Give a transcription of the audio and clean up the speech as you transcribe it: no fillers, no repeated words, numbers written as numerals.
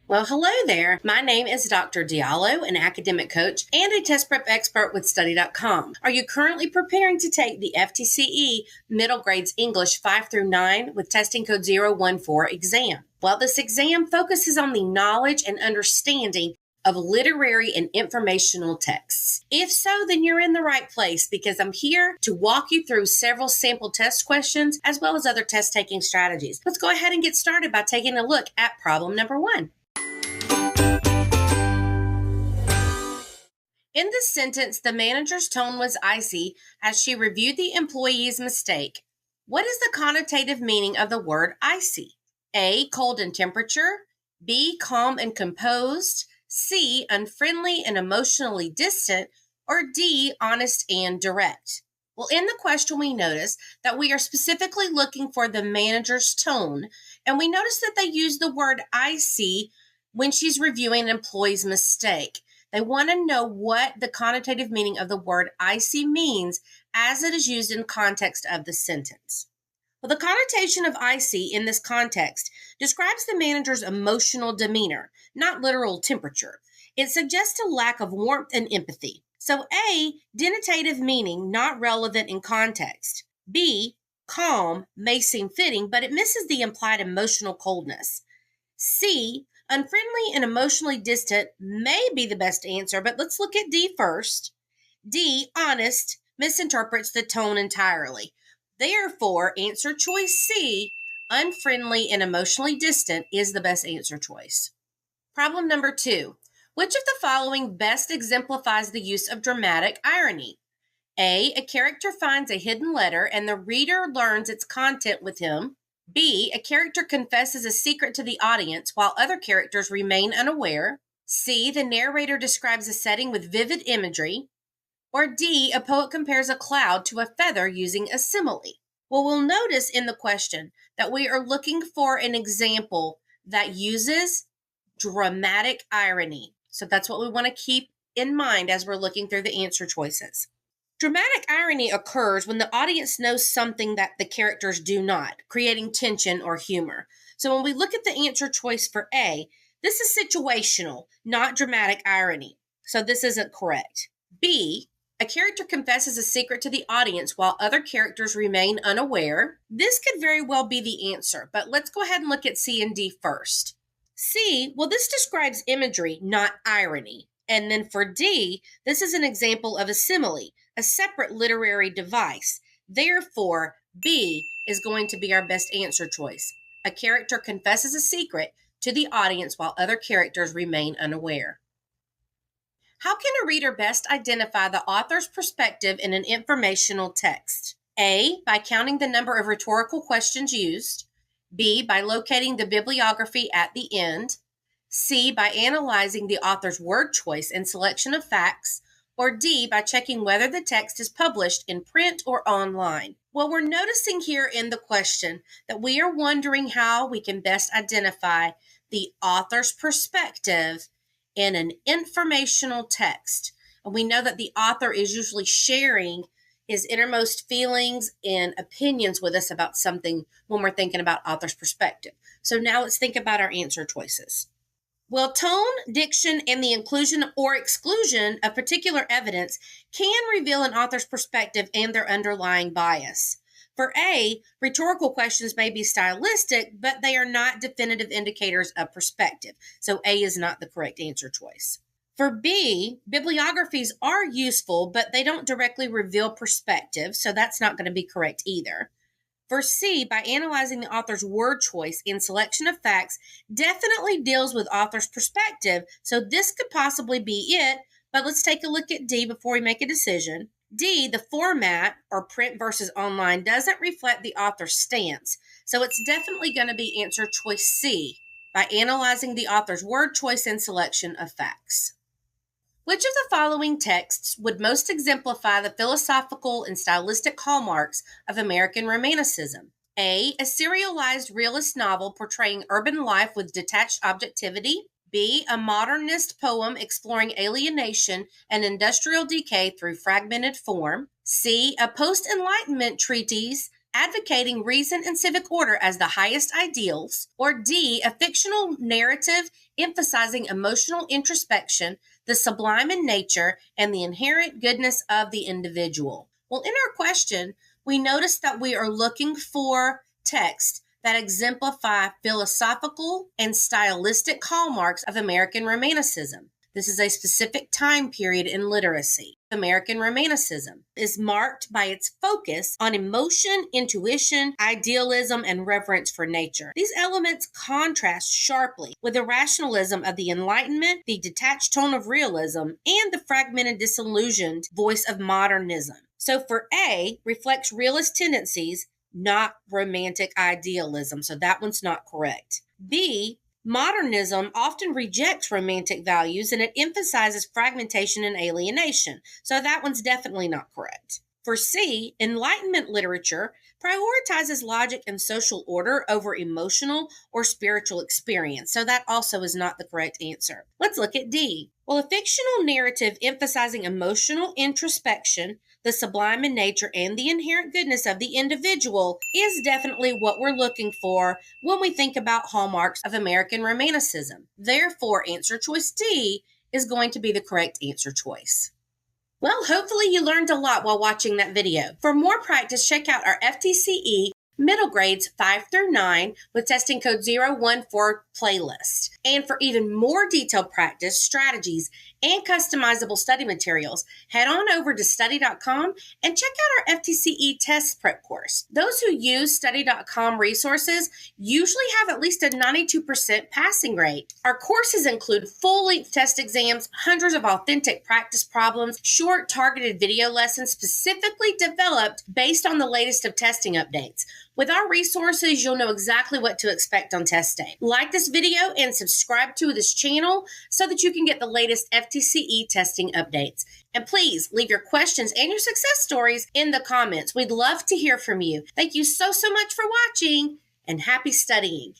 Well, hello there. My name is Dr. Diallo, an academic coach and a test prep expert with Study.com. Are you currently preparing to take the FTCE Middle Grades English 5 through 9 with testing code 014 exam? Well, this exam focuses on the knowledge and understanding of literary and informational texts. If so, then you're in the right place because I'm here to walk you through several sample test questions as well as other test taking strategies. Let's go ahead and get started by taking a look at problem number 1. In this sentence, the manager's tone was icy as she reviewed the employee's mistake. What is the connotative meaning of the word icy? A, cold in temperature. B, calm and composed. C, unfriendly and emotionally distant. Or D, honest and direct. Well, in the question, we notice that we are specifically looking for the manager's tone, and we notice that they use the word icy when she's reviewing an employee's mistake. They want to know what the connotative meaning of the word icy means as it is used in context of the sentence. Well, the connotation of icy in this context describes the manager's emotional demeanor, not literal temperature. It suggests a lack of warmth and empathy. So A, denotative meaning, not relevant in context. B, calm, may seem fitting, but it misses the implied emotional coldness. C, unfriendly and emotionally distant may be the best answer, but let's look at D first. D, honest, misinterprets the tone entirely. Therefore, answer choice C, unfriendly and emotionally distant, is the best answer choice. Problem number 2. Which of the following best exemplifies the use of dramatic irony? A character finds a hidden letter and the reader learns its content with him. B, a character confesses a secret to the audience while other characters remain unaware. C, the narrator describes a setting with vivid imagery. Or D, a poet compares a cloud to a feather using a simile. Well, we'll notice in the question that we are looking for an example that uses dramatic irony. So that's what we want to keep in mind as we're looking through the answer choices. Dramatic irony occurs when the audience knows something that the characters do not, creating tension or humor. So when we look at the answer choice for A, this is situational, not dramatic irony. So this isn't correct. B, a character confesses a secret to the audience while other characters remain unaware. This could very well be the answer, but let's go ahead and look at C and D first. C, well, this describes imagery, not irony. And then for D, this is an example of a simile, a separate literary device. Therefore, B is going to be our best answer choice. A character confesses a secret to the audience while other characters remain unaware. How can a reader best identify the author's perspective in an informational text? A, by counting the number of rhetorical questions used. B, by locating the bibliography at the end. C, by analyzing the author's word choice and selection of facts. Or D, by checking whether the text is published in print or online. Well, we're noticing here in the question that we are wondering how we can best identify the author's perspective in an informational text. And we know that the author is usually sharing his innermost feelings and opinions with us about something when we're thinking about author's perspective. So now let's think about our answer choices. Well, tone, diction, and the inclusion or exclusion of particular evidence can reveal an author's perspective and their underlying bias. For A, rhetorical questions may be stylistic, but they are not definitive indicators of perspective. So A is not the correct answer choice. For B, bibliographies are useful, but they don't directly reveal perspective, so that's not going to be correct either. For C, by analyzing the author's word choice and selection of facts, definitely deals with author's perspective, so this could possibly be it, but let's take a look at D before we make a decision. D, the format, or print versus online, doesn't reflect the author's stance, so it's definitely going to be answer choice C, by analyzing the author's word choice and selection of facts. Which of the following texts would most exemplify the philosophical and stylistic hallmarks of American Romanticism? A serialized realist novel portraying urban life with detached objectivity. B, a modernist poem exploring alienation and industrial decay through fragmented form. C, a post-Enlightenment treatise advocating reason and civic order as the highest ideals, or D, a fictional narrative emphasizing emotional introspection, the sublime in nature, and the inherent goodness of the individual? Well, in our question, we notice that we are looking for text that exemplify philosophical and stylistic hallmarks of American Romanticism. This is a specific time period in literacy. American Romanticism is marked by its focus on emotion, intuition, idealism, and reverence for nature. These elements contrast sharply with the rationalism of the Enlightenment, the detached tone of realism, and the fragmented, disillusioned voice of modernism. So for A, reflects realist tendencies, not romantic idealism. So that one's not correct. B, modernism often rejects romantic values and it emphasizes fragmentation and alienation. So that one's definitely not correct. For C, Enlightenment literature prioritizes logic and social order over emotional or spiritual experience. So that also is not the correct answer. Let's look at D. Well, a fictional narrative emphasizing emotional introspection, the sublime in nature, and the inherent goodness of the individual is definitely what we're looking for when we think about hallmarks of American Romanticism. Therefore, answer choice D is going to be the correct answer choice. Well, hopefully you learned a lot while watching that video. For more practice, check out our FTCE Middle Grades 5 through 9 with testing code 014 playlist. And for even more detailed practice, strategies, and customizable study materials, head on over to study.com and check out our FTCE test prep course. Those who use study.com resources usually have at least a 92% passing rate. Our courses include full-length test exams, hundreds of authentic practice problems, short targeted video lessons specifically developed based on the latest of testing updates. With our resources, you'll know exactly what to expect on test day. Like this video and subscribe to this channel so that you can get the latest FTCE testing updates. And please leave your questions and your success stories in the comments. We'd love to hear from you. Thank you so much for watching and happy studying.